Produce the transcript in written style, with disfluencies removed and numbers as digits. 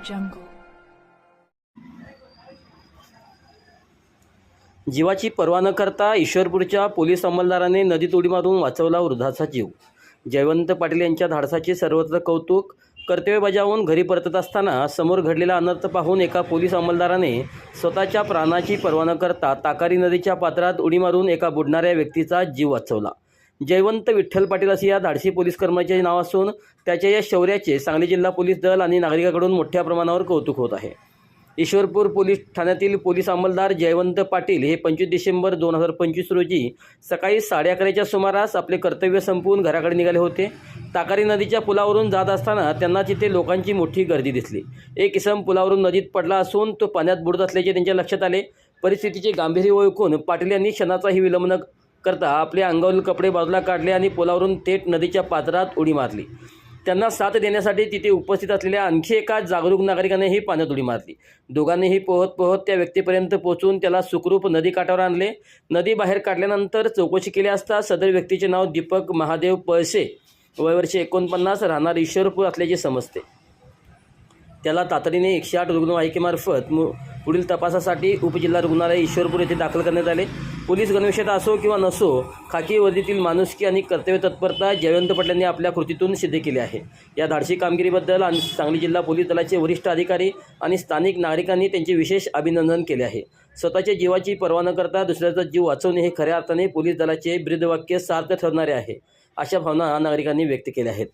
jungle. जीवाची पर्वा न करता ईश्वरपूरच्या पोलीस अंमलदाराने नदीत उडी मारून वाचवला वृद्धाचा जीव. जयवंत पाटील यांच्या धाडसाचे सर्वत्र कौतुक. कर्तव्य बजावून घरी परतत असताना समोर घडलेला अनर्थ पाहून एका पोलीस अंमलदाराने स्वतःच्या प्राणाची पर्वा न करता ताकारी नदीच्या पात्रात उडी मारून एका बुडणाऱ्या व्यक्तीचा जीव वाचवला. जयवंत विठ्ठल पाटील असे या धाडसी पोलीस कर्मचाऱ्याचे नाव असून त्याच्या या शौर्याचे सांगली जिल्हा पोलीस दल आणि नागरिकांकडून मोठ्या प्रमाणावर कौतुक होत आहे. ईश्वरपूर पोलीस ठाण्यातील पोलीस अंमलदार जयवंत पाटील हे 25 डिसेंबर 2025 रोजी सकाळी 11:30च्या सुमारास आपले कर्तव्य संपवून घराकडे निघाले होते. ताकारी नदीच्या पुलावरून जात असताना त्यांना तिथे लोकांची मोठी गर्दी दिसली. एक इसम पुलावरून नदीत पडला असून तो पाण्यात बुडत असल्याचे त्यांच्या लक्षात आले. परिस्थितीचे गांभीर्य ओळखून पाटील यांनी क्षणाचाही विलंब न करता आपले अंगावरील कपडे बाजूला काढले आणि पुलावरून थेट नदीच्या पात्रात उडी मारली. त्यांना साथ देण्यासाठी तिथे उपस्थित असलेल्या आणखी एका जागरूक नागरिकानेही पाण्यात उडी मारली. दोघांनीही पोहत पोहत त्या व्यक्तीपर्यंत पोहोचून त्याला सुखरूप नदी काठावर आणले. नदी बाहेर काढल्यानंतर चौकशी केली असता सदर व्यक्तीचे नाव दीपक महादेव पळसे, वय वर्ष 49, राहणार ईश्वरपूर असल्याचे समजते. त्याला तातडीने 108 रुग्णवाहिकेमार्फत पुढील तपासासाठी उपजिल्हा रुग्णालय ईश्वरपूर येथे दाखल करण्यात आले. पोलीस गणवेशात असो किंवा नसो, खाकी वर्दीतील माणुसकी आणि कर्तव्य तत्परता जयवंत पाटील यांनी आपल्या कृतीतून सिद्ध केली आहे. या धाडसी कामगिरीबद्दल आणि सांगली जिल्हा पोलीस दलाचे वरिष्ठ अधिकारी आणि स्थानिक नागरिकांनी त्यांचे विशेष अभिनंदन केले आहे. स्वतःच्या जीवाची पर्वा न करता दुसऱ्याचा जीव वाचवणे हे खऱ्या अर्थाने पोलीस दलाचे ब्रीदवाक्य सार्थ ठरणारे आहे, अशा भावना नागरिकांनी व्यक्त केल्या आहेत.